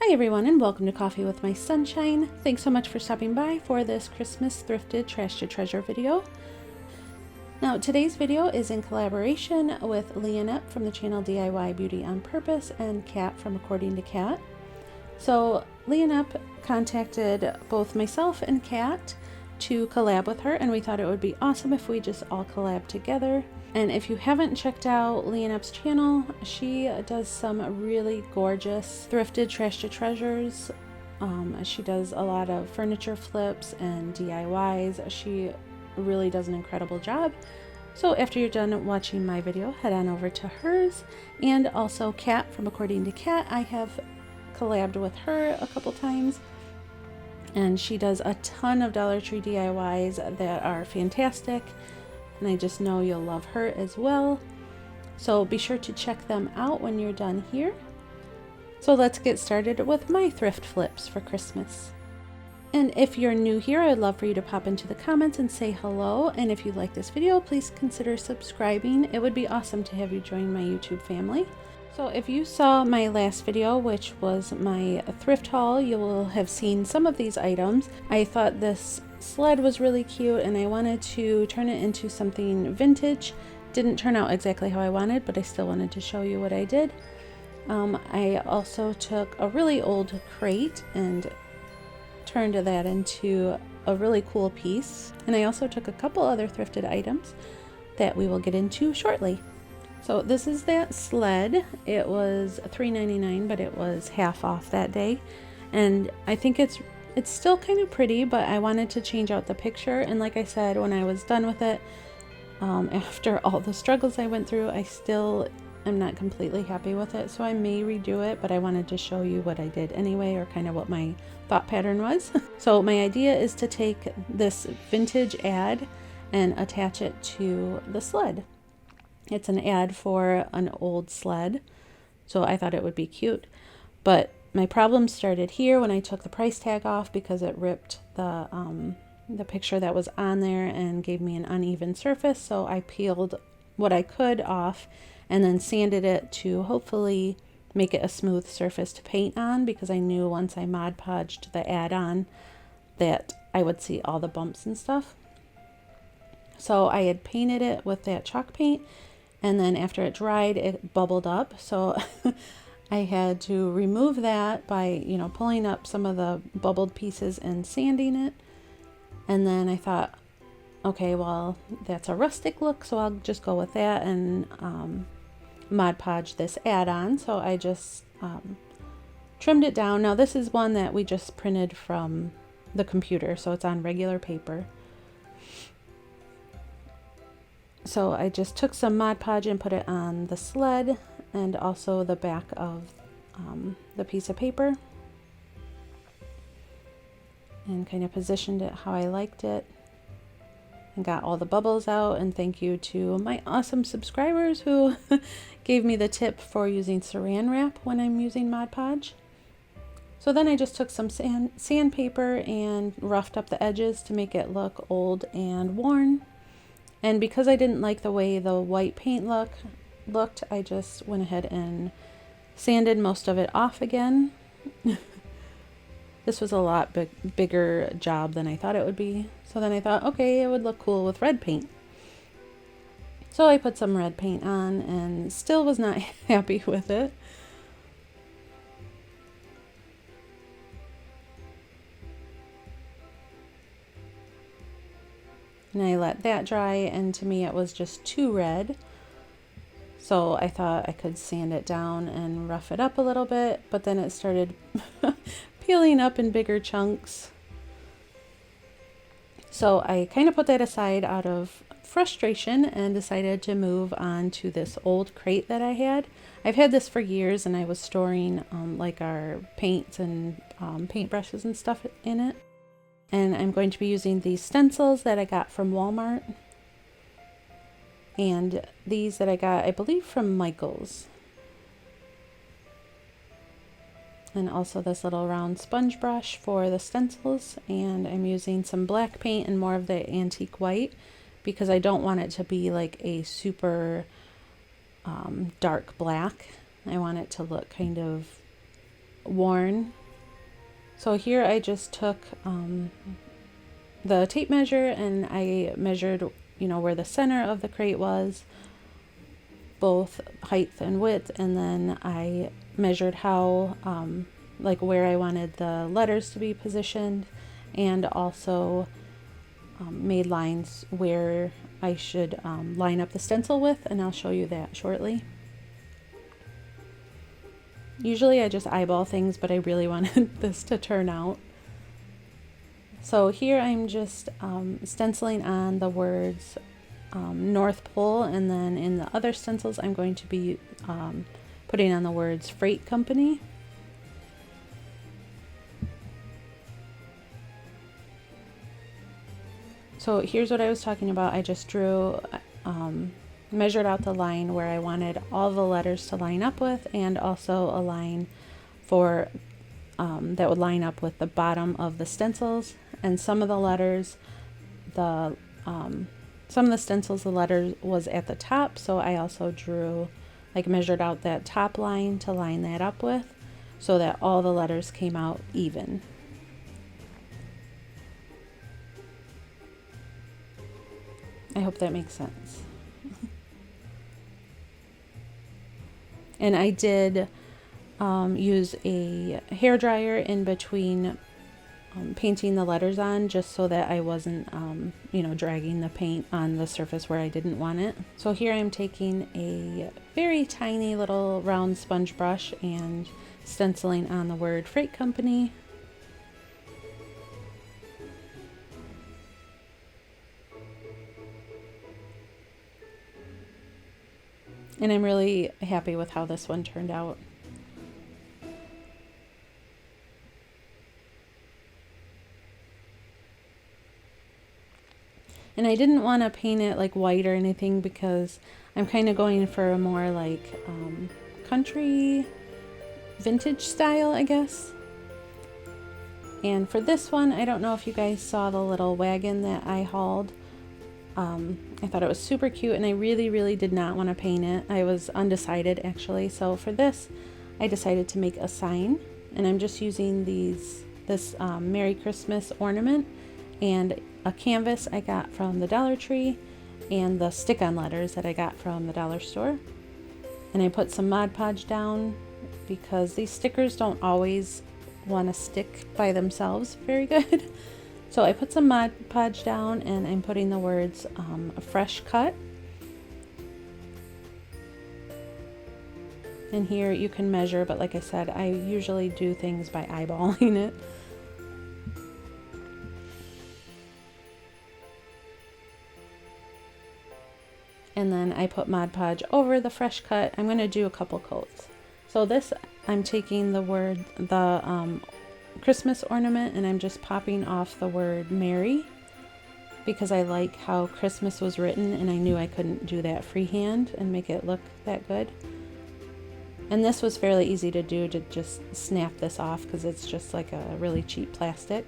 Hi everyone, and welcome to Coffee with My Sunshine. Thanks so much for stopping by for this Christmas thrifted trash to treasure video. Now today's video is in collaboration with Leonette from the channel DIY Beauty on Purpose and Kat from According to Kat. So Leonette contacted both myself and Kat to collab with her, and we thought it would be awesome if we just all collab together. And if you haven't checked out Leonette's channel, she does some really gorgeous thrifted trash to treasures. She does a lot of furniture flips and DIYs. She really does an incredible job. So after you're done watching my video, head on over to hers. And also Kat from According to Kat, I have collabed with her a couple times. And she does a ton of Dollar Tree DIYs that are fantastic. And I just know you'll love her as well. So be sure to check them out when you're done here. So let's get started with my thrift flips for Christmas. And if you're new here, I'd love for you to pop into the comments and say hello. And if you like this video, please consider subscribing. It would be awesome to have you join my YouTube family. So if you saw my last video, which was my thrift haul, you will have seen some of these items. I thought this sled was really cute and I wanted to turn it into something vintage. Didn't turn out exactly how I wanted, but I still wanted to show you what I did. I also took a really old crate and turned that into a really cool piece. And I also took a couple other thrifted items that we will get into shortly. So this is that sled. It was $3.99, but it was half off that day. And I think it's still kind of pretty, but I wanted to change out the picture. And like I said, when I was done with it, after all the struggles I went through, I still am not completely happy with it. So I may redo it, but I wanted to show you what I did anyway, or kind of what my thought pattern was. So my idea is to take this vintage ad and attach it to the sled. It's an ad for an old sled, so I thought it would be cute. But my problem started here when I took the price tag off, because it ripped the picture that was on there and gave me an uneven surface. So I peeled what I could off and then sanded it to hopefully make it a smooth surface to paint on, because I knew once I Mod Podged the ad on that I would see all the bumps and stuff. So I had painted it with that chalk paint, and then after it dried, it bubbled up. So I had to remove that by, pulling up some of the bubbled pieces and sanding it. And then I thought, okay, well, that's a rustic look, so I'll just go with that and Mod Podge this add-on. So I just trimmed it down. Now this is one that we just printed from the computer, so it's on regular paper. So I just took some Mod Podge and put it on the sled and also the back of the piece of paper, and kind of positioned it how I liked it and got all the bubbles out. And thank you to my awesome subscribers who gave me the tip for using saran wrap when I'm using Mod Podge. So then I just took some sandpaper and roughed up the edges to make it look old and worn. And because I didn't like the way the white paint looked, I just went ahead and sanded most of it off again. This was a lot bigger job than I thought it would be. So then I thought, okay, it would look cool with red paint. So I put some red paint on and still was not happy with it. And I let that dry, and to me it was just too red. So I thought I could sand it down and rough it up a little bit, but then it started peeling up in bigger chunks. So I kind of put that aside out of frustration and decided to move on to this old crate that I had. I've had this for years, and I was storing like our paints and paintbrushes and stuff in it. And I'm going to be using these stencils that I got from Walmart. And these that I got, I believe, from Michael's. And also this little round sponge brush for the stencils. And I'm using some black paint and more of the antique white, because I don't want it to be like a super dark black. I want it to look kind of worn. So here I just took the tape measure and I measured, where the center of the crate was, both height and width, and then I measured how, like where I wanted the letters to be positioned, and also made lines where I should line up the stencil with, and I'll show you that shortly. Usually I just eyeball things, but I really wanted this to turn out. So here I'm just stenciling on the words North Pole, and then in the other stencils I'm going to be putting on the words Freight Company. So here's what I was talking about. I just drew, measured out the line where I wanted all the letters to line up with, and also a line for that would line up with the bottom of the stencils. And some of the letters, some of the stencils, the letter was at the top, so I also drew, like measured out that top line to line that up with, so that all the letters came out even. I hope that makes sense. And I did use a hairdryer in between painting the letters on, just so that I wasn't, dragging the paint on the surface where I didn't want it. So here I'm taking a very tiny little round sponge brush and stenciling on the word Freight Company. And I'm really happy with how this one turned out. And I didn't want to paint it like white or anything, because I'm kind of going for a more like country vintage style, I guess. And for this one, I don't know if you guys saw the little wagon that I hauled. I thought it was super cute, and I really, really did not want to paint it. I was undecided actually. So for this, I decided to make a sign, and I'm just using this Merry Christmas ornament and a canvas I got from the Dollar Tree, and the stick-on letters that I got from the dollar store. And I put some Mod Podge down, because these stickers don't always want to stick by themselves very good. So I put some Mod Podge down, and I'm putting the words a fresh cut. And here you can measure, but like I said, I usually do things by eyeballing it. And then I put Mod Podge over the fresh cut. I'm going to do a couple coats. So this, I'm taking the Christmas ornament, and I'm just popping off the word Merry, because I like how Christmas was written, and I knew I couldn't do that freehand and make it look that good. And this was fairly easy to do, to just snap this off, because it's just like a really cheap plastic.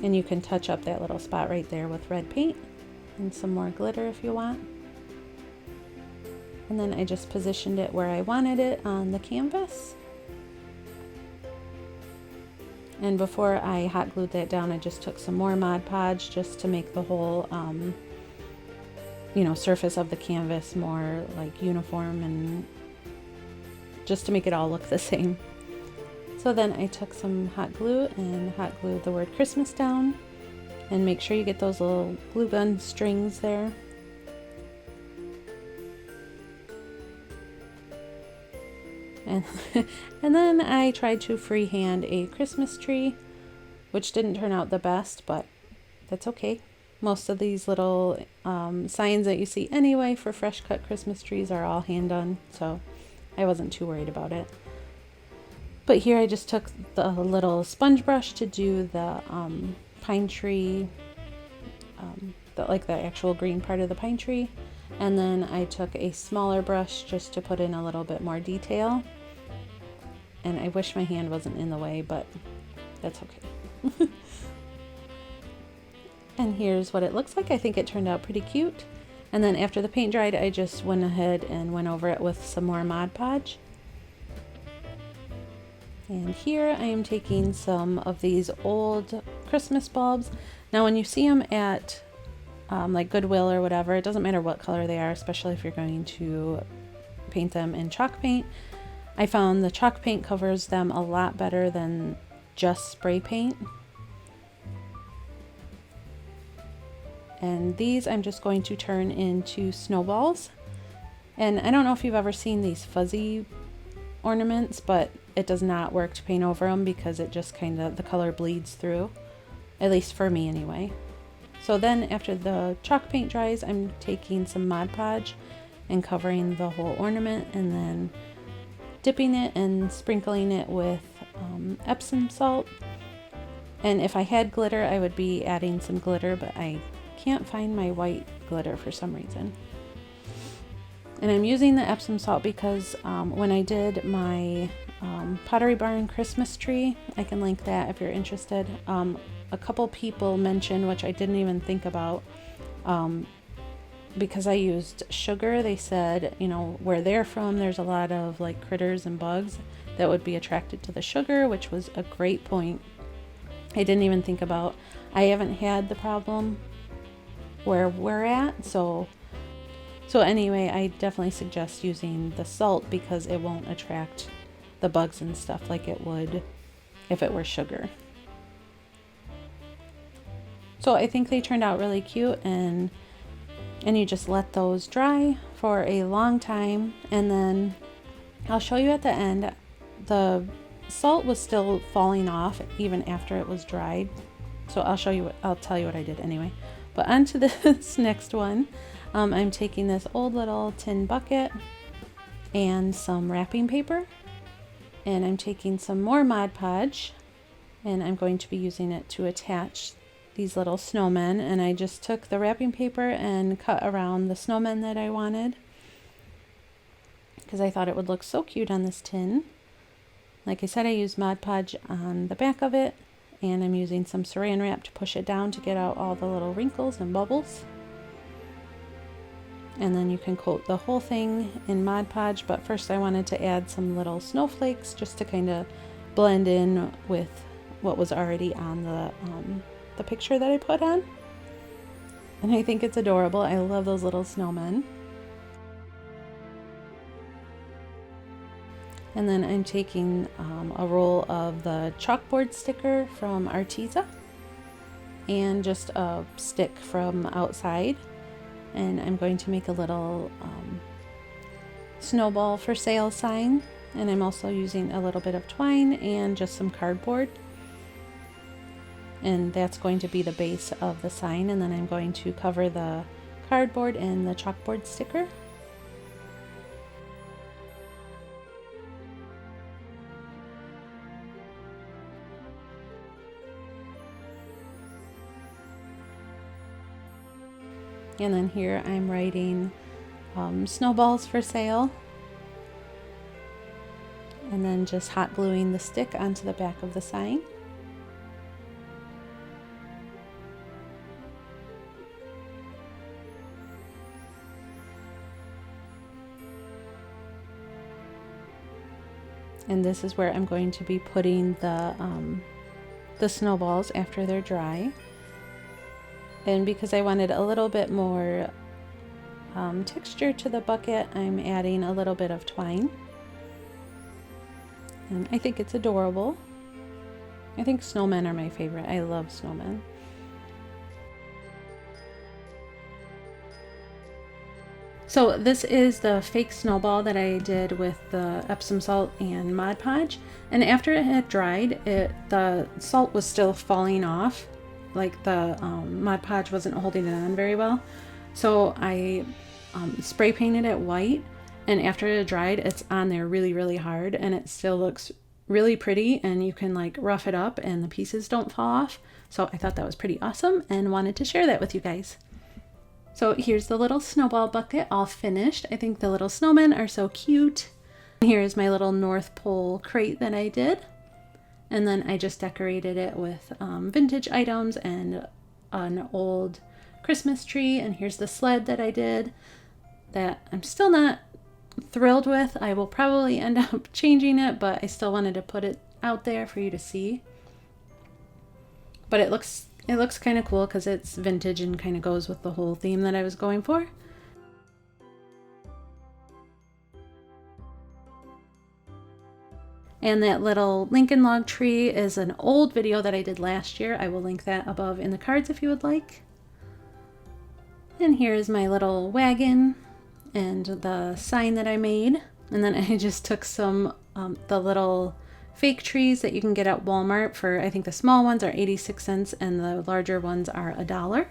And you can touch up that little spot right there with red paint and some more glitter if you want. And then I just positioned it where I wanted it on the canvas. And before I hot glued that down, I just took some more Mod Podge just to make the whole, surface of the canvas more like uniform, and just to make it all look the same. So then I took some hot glue and hot glued the word Christmas down, and make sure you get those little glue gun strings there. And then I tried to freehand a Christmas tree, which didn't turn out the best, but that's okay. Most of these little signs that you see anyway for fresh cut Christmas trees are all hand done, so I wasn't too worried about it. But here I just took the little sponge brush to do the pine tree, the actual green part of the pine tree, and then I took a smaller brush just to put in a little bit more detail. And I wish my hand wasn't in the way, but that's okay. And here's what it looks like. I think it turned out pretty cute. And then after the paint dried, I just went ahead and went over it with some more Mod Podge. And here I am taking some of these old Christmas bulbs. Now when you see them at like Goodwill or whatever, it doesn't matter what color they are, especially if you're going to paint them in chalk paint. I found the chalk paint covers them a lot better than just spray paint. And these I'm just going to turn into snowballs. And I don't know if you've ever seen these fuzzy ornaments, but it does not work to paint over them because it just kind of, the color bleeds through, at least for me anyway. So then after the chalk paint dries, I'm taking some Mod Podge and covering the whole ornament, and then dipping it and sprinkling it with Epsom salt. And if I had glitter, I would be adding some glitter, but I can't find my white glitter for some reason. And I'm using the Epsom salt because when I did my Pottery Barn Christmas tree, I can link that if you're interested. A couple people mentioned, which I didn't even think about, because I used sugar, they said, you know, where they're from, there's a lot of like critters and bugs that would be attracted to the sugar, which was a great point. I didn't even think about. I haven't had the problem where we're at, so anyway, I definitely suggest using the salt because it won't attract the bugs and stuff like it would if it were sugar. So I think they turned out really cute, and you just let those dry for a long time, and then I'll show you at the end. The salt was still falling off even after it was dried, so I'll tell you what I did anyway. But on to this next one. I'm taking this old little tin bucket and some wrapping paper, and I'm taking some more Mod Podge, and I'm going to be using it to attach these little snowmen. And I just took the wrapping paper and cut around the snowmen that I wanted because I thought it would look so cute on this tin. Like I said, I used Mod Podge on the back of it, and I'm using some saran wrap to push it down to get out all the little wrinkles and bubbles. And then you can coat the whole thing in Mod Podge, but first I wanted to add some little snowflakes just to kind of blend in with what was already on the picture that I put on. And I think it's adorable. I love those little snowmen. And then I'm taking a roll of the chalkboard sticker from Arteza and just a stick from outside. And I'm going to make a little snowball for sale sign. And I'm also using a little bit of twine and just some cardboard. And that's going to be the base of the sign. And then I'm going to cover the cardboard and the chalkboard sticker. And then here I'm writing snowballs for sale, and then just hot gluing the stick onto the back of the sign. And this is where I'm going to be putting the snowballs after they're dry. And because I wanted a little bit more texture to the bucket, I'm adding a little bit of twine. And I think it's adorable. I think snowmen are my favorite. I love snowmen. So this is the fake snowball that I did with the Epsom salt and Mod Podge. And after it had dried, the salt was still falling off. Like the Mod Podge wasn't holding it on very well. So I spray painted it white, and after it dried, it's on there really, really hard, and it still looks really pretty, and you can like rough it up and the pieces don't fall off. So I thought that was pretty awesome and wanted to share that with you guys. So here's the little snowball bucket all finished. I think the little snowmen are so cute. Here's my little North Pole crate that I did. And then I just decorated it with vintage items and an old Christmas tree. And here's the sled that I did that I'm still not thrilled with. I will probably end up changing it, but I still wanted to put it out there for you to see. But it looks kind of cool because it's vintage and kind of goes with the whole theme that I was going for. And that little Lincoln log tree is an old video that I did last year. I will link that above in the cards if you would like. And here is my little wagon and the sign that I made. And then I just took some, the little fake trees that you can get at Walmart for, I think the small ones are 86 cents and the larger ones are $1.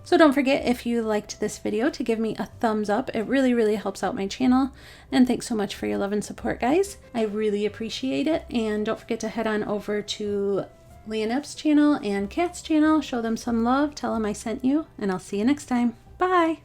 So don't forget, if you liked this video, to give me a thumbs up. It really, really helps out my channel. And thanks so much for your love and support, guys. I really appreciate it. And don't forget to head on over to Leonep's channel and Kat's channel. Show them some love. Tell them I sent you. And I'll see you next time. Bye!